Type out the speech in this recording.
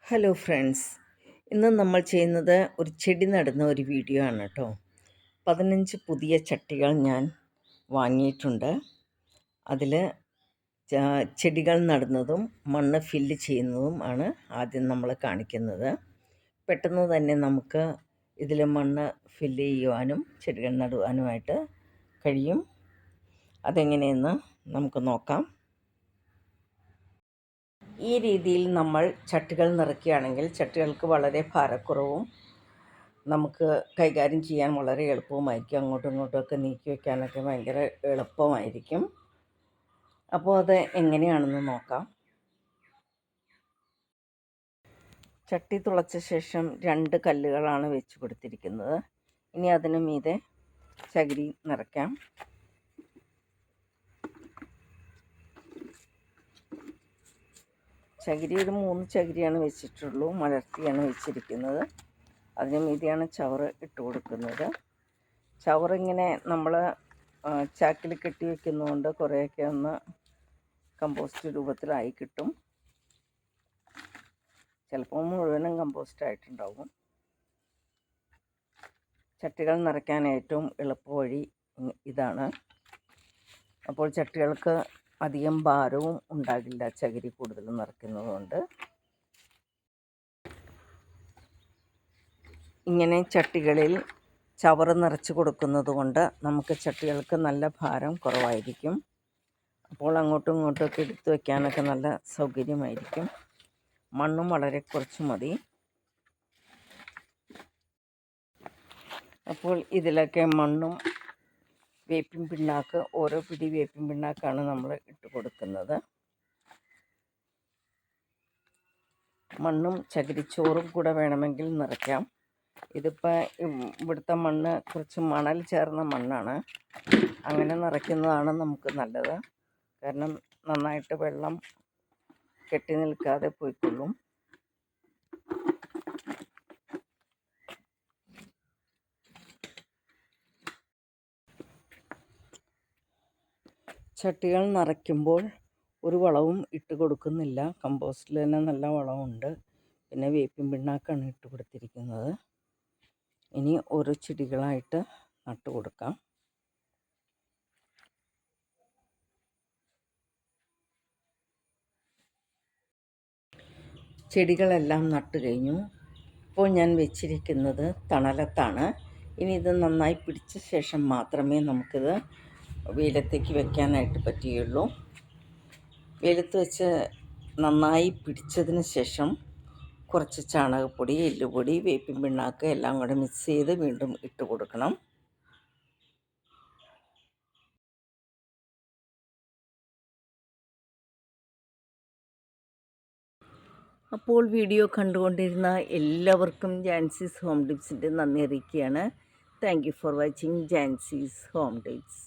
Hello friends, ഇന്ന് നമ്മൾ ചെയ്യുന്നത് ഒരു ചെടി നടുന്ന ഒരു വീഡിയോ ആണ് കേട്ടോ. 15 പുതിയ ചട്ടികൾ ഞാൻ വാങ്ങിയിട്ടുണ്ട്. അതിൽ ചെടികൾ നടുന്നതും മണ്ണ് ഫില്ല് ചെയ്യുന്നതും ആണ് ആദ്യം നമ്മൾ കാണിക്കുന്നത്. പെട്ടെന്ന് തന്നെ നമുക്ക് ഇതിൽ മണ്ണ് ഫില്ല് ചെയ്യുവാനും ചെടികൾ നടുവാനുമായിട്ട് കഴിയും. അതെങ്ങനെയെന്ന് നമുക്ക് നോക്കാം. ഈ രീതിയിൽ നമ്മൾ ചട്ടികൾ നിറയ്ക്കുകയാണെങ്കിൽ ചട്ടികൾക്ക് വളരെ ഭാരക്കുറവും നമുക്ക് കൈകാര്യം ചെയ്യാൻ വളരെ എളുപ്പവുമായിരിക്കും. അങ്ങോട്ടും ഇങ്ങോട്ടുമൊക്കെ നീക്കി വയ്ക്കാനൊക്കെ ഭയങ്കര എളുപ്പമായിരിക്കും. അപ്പോൾ അത് എങ്ങനെയാണെന്ന് നോക്കാം. ചട്ടി തുളച്ച ശേഷം 2 കല്ലുകളാണ് വെച്ച് കൊടുത്തിരിക്കുന്നത്. ഇനി അതിന് മീതെ ചകിരി നിറയ്ക്കാം. ചകിരി ഒരു 3 ചകിരിയാണ് വെച്ചിട്ടുള്ളൂ. മലർത്തിയാണ് വെച്ചിരിക്കുന്നത്. അതിന് മീതിയാണ് ചവറ് ഇട്ട് കൊടുക്കുന്നത്. ചവറിങ്ങനെ നമ്മൾ ചാക്കിൽ കെട്ടി വയ്ക്കുന്നതുകൊണ്ട് കുറേയൊക്കെ ഒന്ന് കമ്പോസ്റ്റ് രൂപത്തിലായി കിട്ടും. ചിലപ്പോൾ മുഴുവനും കമ്പോസ്റ്റ് ആയിട്ടുണ്ടാവും. ചട്ടികൾ നിറയ്ക്കാൻ ഏറ്റവും എളുപ്പവഴി ഇതാണ്. അപ്പോൾ ചട്ടികൾക്ക് അധികം ഭാരവും ഉണ്ടാകില്ല, ചകിരി കൂടുതൽ നിറയ്ക്കുന്നതുകൊണ്ട്. ഇങ്ങനെ ചട്ടികളിൽ ചവറ് നിറച്ച് കൊടുക്കുന്നത് കൊണ്ട് നമുക്ക് ചട്ടികൾക്ക് നല്ല ഭാരം കുറവായിരിക്കും. അപ്പോൾ അങ്ങോട്ടും ഇങ്ങോട്ടുമൊക്കെ എടുത്ത് വയ്ക്കാനൊക്കെ നല്ല സൗകര്യമായിരിക്കും. മണ്ണും വളരെ കുറച്ച് മതി. അപ്പോൾ ഇതിലൊക്കെ മണ്ണും വേപ്പിൻ പിണ്ണാക്ക്, ഓരോ പിടി വേപ്പിൻ പിണ്ണാക്കാണ് നമ്മൾ ഇട്ട് കൊടുക്കുന്നത്. മണ്ണും ചകിരിച്ചോറും കൂടെ വേണമെങ്കിൽ നിറയ്ക്കാം. ഇതിപ്പോൾ ഇവിടുത്തെ മണ്ണ് കുറച്ച് മണൽ ചേർന്ന മണ്ണാണ്. അങ്ങനെ നിറയ്ക്കുന്നതാണ് നമുക്ക് നല്ലത്. കാരണം നന്നായിട്ട് വെള്ളം കെട്ടി നിൽക്കാതെ പോയിക്കൊള്ളും. ചട്ടികൾ നിറയ്ക്കുമ്പോൾ ഒരു വളവും ഇട്ട് കൊടുക്കുന്നില്ല. കമ്പോസ്റ്റിൽ തന്നെ നല്ല വളമുണ്ട്. പിന്നെ വേപ്പിൻ പിണ്ണാക്കാണ് ഇട്ട് കൊടുത്തിരിക്കുന്നത്. ഇനി ഓരോ ചെടികളായിട്ട് നട്ടു കൊടുക്കാം. ചെടികളെല്ലാം നട്ടു കഴിഞ്ഞു. ഇപ്പോൾ ഞാൻ വെച്ചിരിക്കുന്നത് തണലത്താണ്. ഇനി ഇത് നന്നായി പിടിച്ച ശേഷം മാത്രമേ നമുക്കിത് വെയിലത്തേക്ക് വെക്കാനായിട്ട് പറ്റുകയുള്ളൂ. വെയിലത്ത് വെച്ച് നന്നായി പിടിച്ചതിന് ശേഷം കുറച്ച് ചാണകപ്പൊടി, എല്ലുപൊടി, വേപ്പിൻ പിണ്ണാക്ക് എല്ലാം കൂടെ മിക്സ് ചെയ്ത് വീണ്ടും ഇട്ട് കൊടുക്കണം. അപ്പോൾ വീഡിയോ കണ്ടുകൊണ്ടിരുന്ന എല്ലാവർക്കും ജാൻസീസ് ഹോം ടിപ്സിൻ്റെ നന്ദി അറിയിക്കുകയാണ്. Thank you for watching Jancy's home tips.